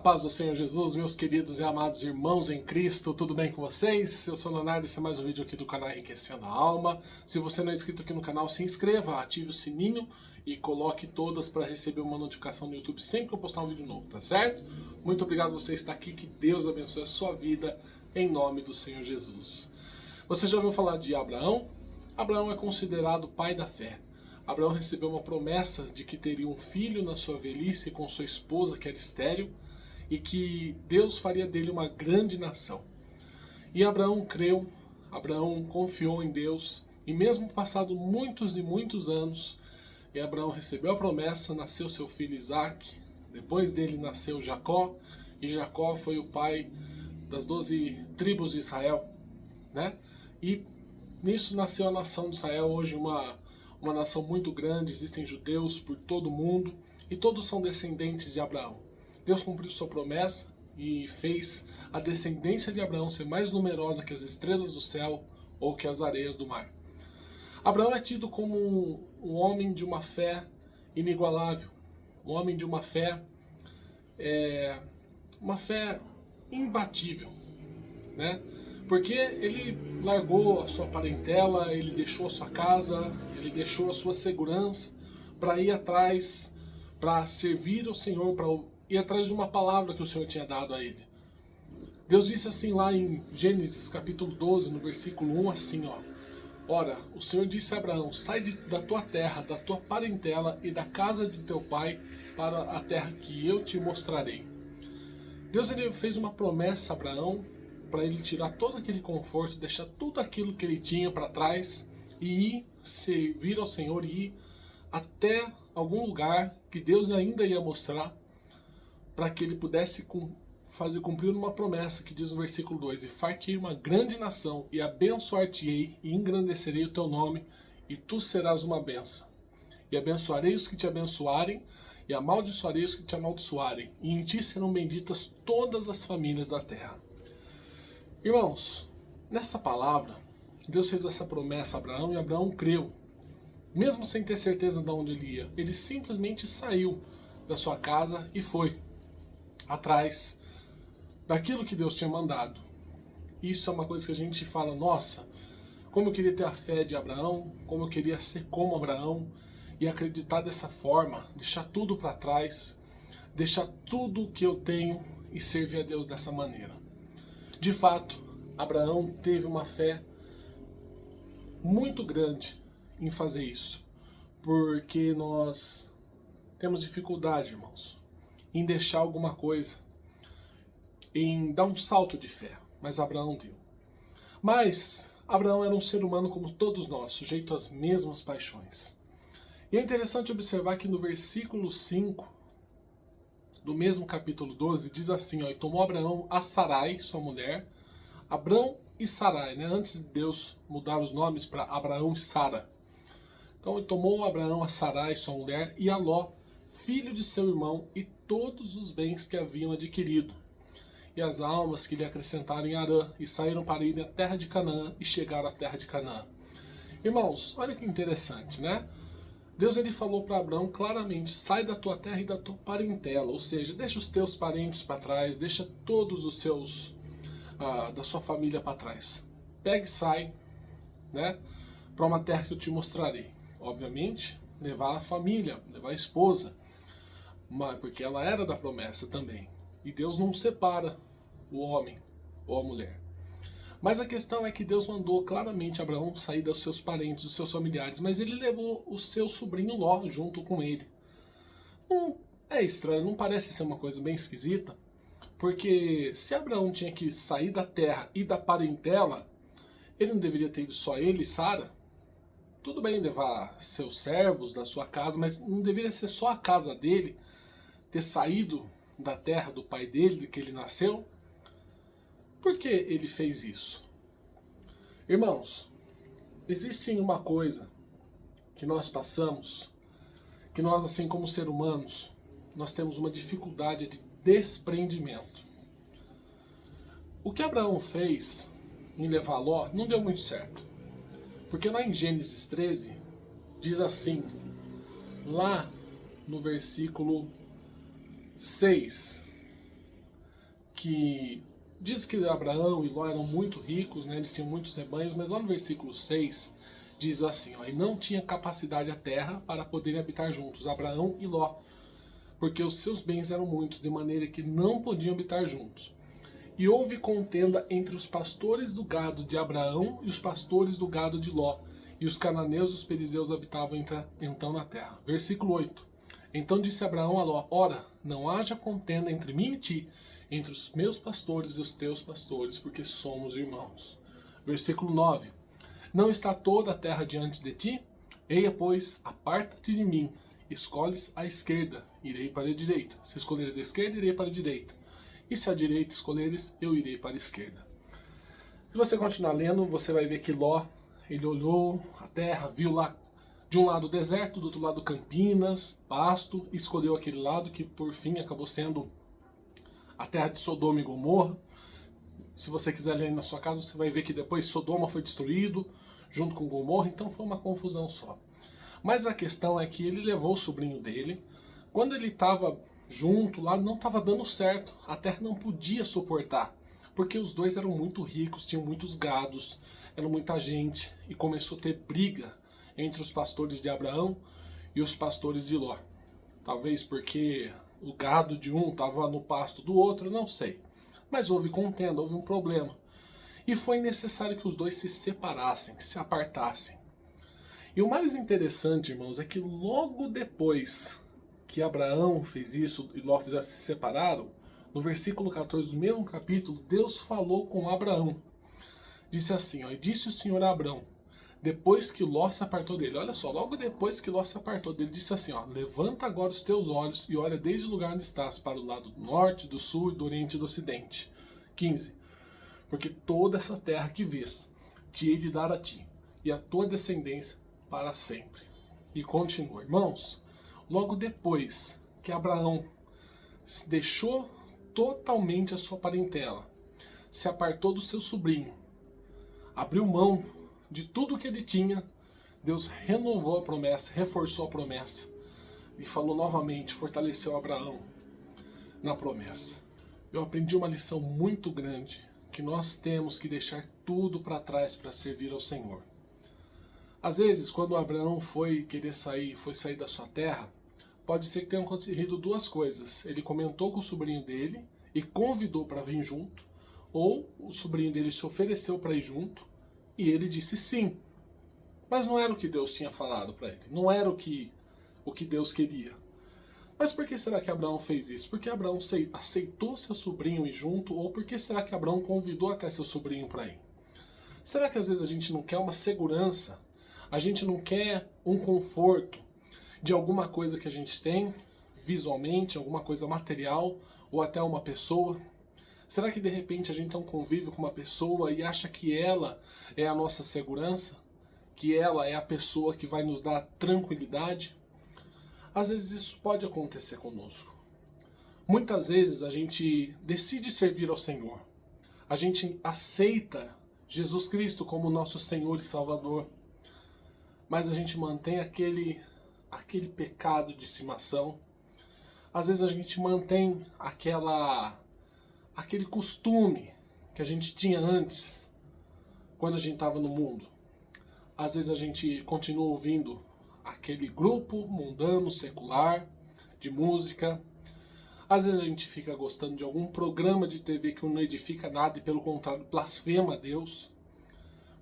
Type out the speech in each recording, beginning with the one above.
paz do Senhor Jesus, meus queridos e amados irmãos em Cristo, tudo bem com vocês? Eu sou o Leonardo e esse é mais um vídeo aqui do canal Enriquecendo a Alma. Se você não é inscrito aqui no canal, se inscreva, ative o sininho e coloque todas para receber uma notificação no YouTube sempre que eu postar um vídeo novo, tá certo? Muito obrigado por você estar aqui, que Deus abençoe a sua vida, em nome do Senhor Jesus. Você já ouviu falar de Abraão? Abraão é considerado o pai da fé. Abraão recebeu uma promessa de que teria um filho na sua velhice com sua esposa, que era estéril, e que Deus faria dele uma grande nação. E Abraão creu, Abraão confiou em Deus, e mesmo passado muitos e muitos anos, e Abraão recebeu a promessa, nasceu seu filho Isaac, depois dele nasceu Jacó, e Jacó foi o pai das 12 tribos de Israel, né? E nisso nasceu a nação de Israel, hoje uma nação muito grande, existem judeus por todo o mundo, e todos são descendentes de Abraão. Deus cumpriu sua promessa e fez a descendência de Abraão ser mais numerosa que as estrelas do céu ou que as areias do mar. Abraão é tido como um homem de uma fé inigualável, um homem de uma fé imbatível, né? Porque ele largou a sua parentela, ele deixou a sua casa, ele deixou a sua segurança para ir atrás, para servir ao Senhor, para ir atrás de uma palavra que o Senhor tinha dado a ele. Deus disse assim lá em Gênesis capítulo 12, no versículo 1, assim, ó: Ora, o Senhor disse a Abraão, sai da tua terra, da tua parentela e da casa de teu pai para a terra que eu te mostrarei. Deus ele fez uma promessa a Abraão para ele tirar todo aquele conforto, deixar tudo aquilo que ele tinha para trás e ir servir ao Senhor e ir até algum lugar que Deus ainda ia mostrar, para que ele pudesse fazer cumprir uma promessa que diz no versículo 2: E fartirei uma grande nação, e abençoar-te-ei, e engrandecerei o teu nome, e tu serás uma bênção. E abençoarei os que te abençoarem, e amaldiçoarei os que te amaldiçoarem, e em ti serão benditas todas as famílias da terra. Irmãos, nessa palavra, Deus fez essa promessa a Abraão, e Abraão creu, mesmo sem ter certeza de onde ele ia. Ele simplesmente saiu da sua casa e foi atrás daquilo que Deus tinha mandado. Isso é uma coisa que a gente fala, nossa, como eu queria ter a fé de Abraão, como eu queria ser como Abraão e acreditar dessa forma, deixar tudo para trás, deixar tudo o que eu tenho e servir a Deus dessa maneira. De fato, Abraão teve uma fé muito grande em fazer isso, porque nós temos dificuldade, irmãos, em deixar alguma coisa, em dar um salto de fé, mas Abraão deu. Mas Abraão era um ser humano como todos nós, sujeito às mesmas paixões. E é interessante observar que no versículo 5 do mesmo capítulo 12 diz assim, ó: E tomou Abraão a Sarai, sua mulher, Abrão e Sarai, né? Antes de Deus mudar os nomes para Abraão e Sara. Então ele tomou Abraão a Sarai, sua mulher, e a Ló, filho de seu irmão, e todos os bens que haviam adquirido, e as almas que lhe acrescentaram em Harã, e saíram para ir à terra de Canaã, e chegaram à terra de Canaã. Irmãos, olha que interessante, né? Deus ele falou para Abraão claramente, sai da tua terra e da tua parentela, ou seja, deixa os teus parentes para trás, deixa todos os seus, da sua família para trás. Pega e sai, né, para uma terra que eu te mostrarei. Obviamente, levar a família, levar a esposa, porque ela era da promessa também. E Deus não separa o homem ou a mulher. Mas a questão é que Deus mandou claramente Abraão sair dos seus parentes, dos seus familiares, mas ele levou o seu sobrinho Ló junto com ele. É estranho, não parece ser uma coisa bem esquisita? Porque se Abraão tinha que sair da terra e da parentela, ele não deveria ter ido só ele e Sara? Tudo bem levar seus servos da sua casa, mas não deveria ser só a casa dele, ter saído da terra do pai dele, que ele nasceu? Por que ele fez isso? Irmãos, existe uma coisa que nós passamos, que nós, assim como seres humanos, nós temos uma dificuldade de desprendimento. O que Abraão fez em levar Ló não deu muito certo. Porque lá em Gênesis 13, diz assim, lá no versículo 6, que diz que Abraão e Ló eram muito ricos, né? Eles tinham muitos rebanhos, mas lá no versículo 6 diz assim, ó, e não tinha capacidade a terra para poderem habitar juntos, Abraão e Ló, porque os seus bens eram muitos, de maneira que não podiam habitar juntos. E houve contenda entre os pastores do gado de Abraão e os pastores do gado de Ló, e os cananeus e os perizeus habitavam então na terra. Versículo 8. Então disse Abraão a Ló, ora, não haja contenda entre mim e ti, entre os meus pastores e os teus pastores, porque somos irmãos. Versículo 9. Não está toda a terra diante de ti? Eia, pois, aparta-te de mim. Escolhes a esquerda, irei para a direita. Se escolheres a esquerda, irei para a direita. E se a direita escolheres, eu irei para a esquerda. Se você continuar lendo, você vai ver que Ló, ele olhou a terra, viu lá de um lado o deserto, do outro lado campinas, pasto, e escolheu aquele lado que por fim acabou sendo a terra de Sodoma e Gomorra. Se você quiser ler na sua casa, você vai ver que depois Sodoma foi destruído junto com Gomorra, então foi uma confusão só. Mas a questão é que ele levou o sobrinho dele, quando ele estava junto lá, não estava dando certo, a terra não podia suportar, porque os dois eram muito ricos, tinham muitos gados, era muita gente, e começou a ter briga entre os pastores de Abraão e os pastores de Ló. Talvez porque o gado de um estava no pasto do outro, não sei. Mas houve contenda, houve um problema. E foi necessário que os dois se separassem, se apartassem. E o mais interessante, irmãos, é que logo depois que Abraão fez isso e Ló já se separaram, no versículo 14 do mesmo capítulo, Deus falou com Abraão. Disse assim, ó, e disse o Senhor a Abraão, depois que Ló se apartou dele, olha só, logo depois que Ló se apartou dele, disse assim, ó, levanta agora os teus olhos e olha desde o lugar onde estás, para o lado do norte, do sul, do oriente e do ocidente. 15. Porque toda essa terra que vês, te hei de dar a ti, e a tua descendência para sempre. E continua, irmãos, logo depois que Abraão deixou totalmente a sua parentela, se apartou do seu sobrinho, abriu mão de tudo que ele tinha, Deus renovou a promessa, reforçou a promessa e falou novamente, fortaleceu Abraão na promessa. Eu aprendi uma lição muito grande, que nós temos que deixar tudo para trás para servir ao Senhor. Às vezes, quando Abraão foi sair da sua terra, pode ser que tenham acontecido duas coisas. Ele comentou com o sobrinho dele e convidou para vir junto, ou o sobrinho dele se ofereceu para ir junto e ele disse sim. Mas não era o que Deus tinha falado para ele, não era o que Deus queria. Mas por que será que Abraão fez isso? Porque Abraão aceitou seu sobrinho ir junto, ou por que será que Abraão convidou até seu sobrinho para ir? Será que às vezes a gente não quer uma segurança? A gente não quer um conforto de alguma coisa que a gente tem, visualmente, alguma coisa material, ou até uma pessoa? Será que de repente a gente não convive com uma pessoa e acha que ela é a nossa segurança? Que ela é a pessoa que vai nos dar tranquilidade? Às vezes isso pode acontecer conosco. Muitas vezes a gente decide servir ao Senhor. A gente aceita Jesus Cristo como nosso Senhor e Salvador. Mas a gente mantém aquele pecado de estimação. Às vezes a gente mantém aquele costume que a gente tinha antes, quando a gente estava no mundo. Às vezes a gente continua ouvindo aquele grupo mundano, secular, de música. Às vezes a gente fica gostando de algum programa de TV que não edifica nada e pelo contrário blasfema a Deus.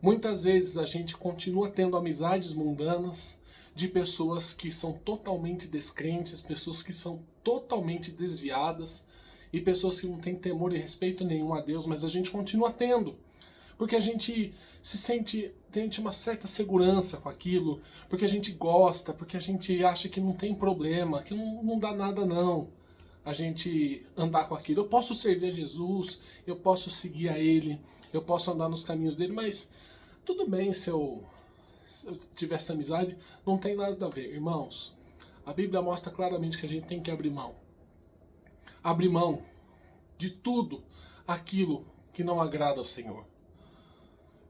Muitas vezes a gente continua tendo amizades mundanas de pessoas que são totalmente descrentes, pessoas que são totalmente desviadas e pessoas que não têm temor e respeito nenhum a Deus, mas a gente continua tendo. Porque a gente sente uma certa segurança com aquilo, porque a gente gosta, porque a gente acha que não tem problema, que não dá nada não a gente andar com aquilo. Eu posso servir a Jesus, eu posso seguir a Ele, eu posso andar nos caminhos dele, mas tudo bem se eu tiver essa amizade, não tem nada a ver. Irmãos, a Bíblia mostra claramente que a gente tem que abrir mão. Abrir mão de tudo aquilo que não agrada ao Senhor.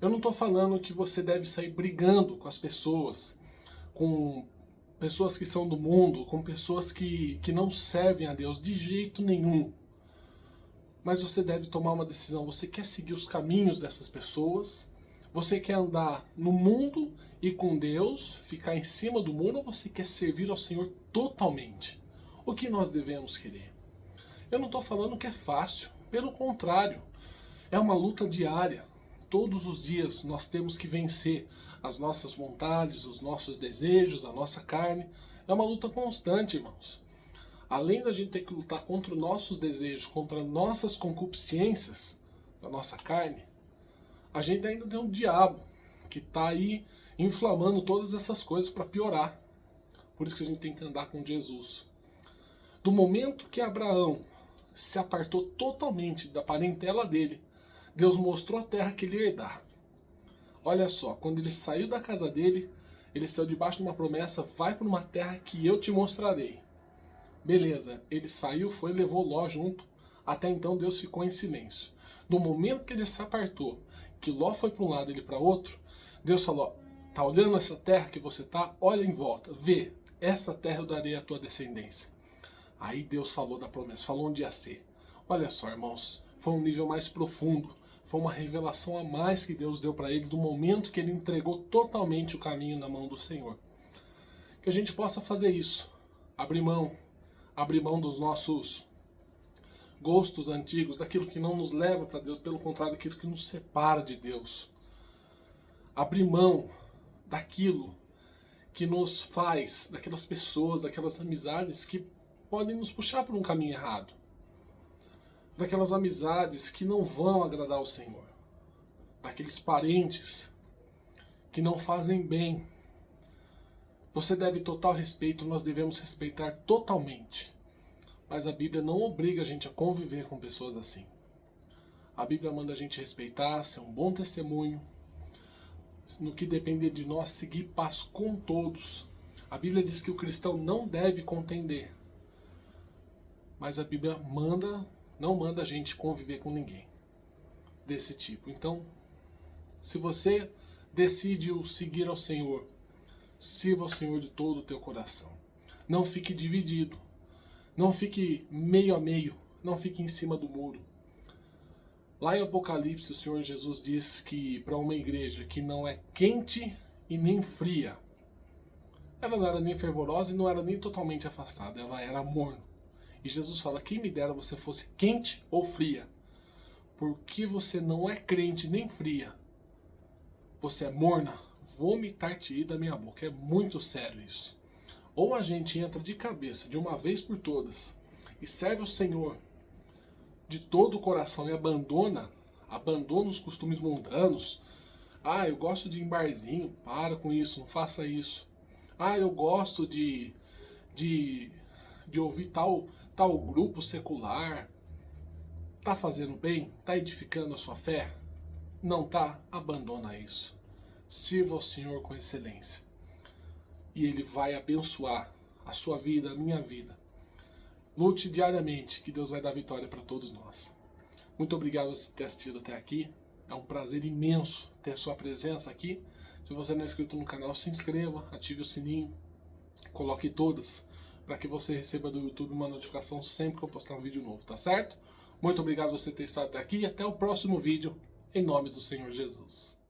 Eu não estou falando que você deve sair brigando com as pessoas, com pessoas que são do mundo, com pessoas que não servem a Deus de jeito nenhum. mas você deve tomar uma decisão. Você quer seguir os caminhos dessas pessoas? Você quer andar no mundo e com Deus, ficar em cima do mundo, ou você quer servir ao Senhor totalmente? O que nós devemos querer? Eu não estou falando que é fácil, pelo contrário, é uma luta diária. Todos os dias nós temos que vencer as nossas vontades, os nossos desejos, a nossa carne. É uma luta constante, irmãos. Além da gente ter que lutar contra os nossos desejos, contra nossas concupiscências da nossa carne, a gente ainda tem um diabo que está aí inflamando todas essas coisas para piorar. Por isso que a gente tem que andar com Jesus. Do momento que Abraão se apartou totalmente da parentela dele, Deus mostrou a terra que ele ia herdar. Olha só, quando ele saiu da casa dele, ele saiu debaixo de uma promessa: vai para uma terra que eu te mostrarei. Beleza, ele saiu, foi e levou Ló junto. Até então Deus ficou em silêncio. No momento que ele se apartou, que Ló foi para um lado e ele para outro, Deus falou: tá olhando essa terra que você tá? Olha em volta, vê, essa terra eu darei à tua descendência. Aí Deus falou da promessa, falou onde ia ser. Olha só, irmãos, foi um nível mais profundo, foi uma revelação a mais que Deus deu para ele do momento que ele entregou totalmente o caminho na mão do Senhor. Que a gente possa fazer isso, abrir mão dos nossos gostos antigos, daquilo que não nos leva para Deus, pelo contrário, daquilo que nos separa de Deus. Abrir mão daquilo que nos faz, daquelas pessoas, daquelas amizades que podem nos puxar por um caminho errado. Daquelas amizades que não vão agradar ao Senhor. Daqueles parentes que não fazem bem. Você deve total respeito, nós devemos respeitar totalmente. Mas a Bíblia não obriga a gente a conviver com pessoas assim. A Bíblia manda a gente respeitar, ser um bom testemunho. No que depender de nós, seguir paz com todos. A Bíblia diz que o cristão não deve contender. Mas a Bíblia não manda a gente conviver com ninguém desse tipo. Então, se você decide seguir ao Senhor, sirva ao Senhor de todo o teu coração. Não fique dividido. Não fique meio a meio. Não fique em cima do muro. Lá em Apocalipse, o Senhor Jesus diz que para uma igreja que não é quente e nem fria, ela não era nem fervorosa e não era nem totalmente afastada, ela era morna. E Jesus fala: quem me dera você fosse quente ou fria, porque você não é crente nem fria, você é morna, vomitar-te-ei da minha boca. É muito sério isso. Ou a gente entra de cabeça, de uma vez por todas, e serve o Senhor de todo o coração e abandona os costumes mundanos. Ah, eu gosto de ir em barzinho, para com isso, não faça isso. Ah, eu gosto de ouvir tal grupo secular. Tá fazendo bem? Tá edificando a sua fé? Não tá? Abandona isso. Sirva ao Senhor com excelência. E Ele vai abençoar a sua vida, a minha vida. Lute diariamente, que Deus vai dar vitória para todos nós. Muito obrigado por ter assistido até aqui. É um prazer imenso ter a sua presença aqui. Se você não é inscrito no canal, se inscreva, ative o sininho, coloque todas, para que você receba do YouTube uma notificação sempre que eu postar um vídeo novo, tá certo? Muito obrigado por você ter estado até aqui e até o próximo vídeo, em nome do Senhor Jesus.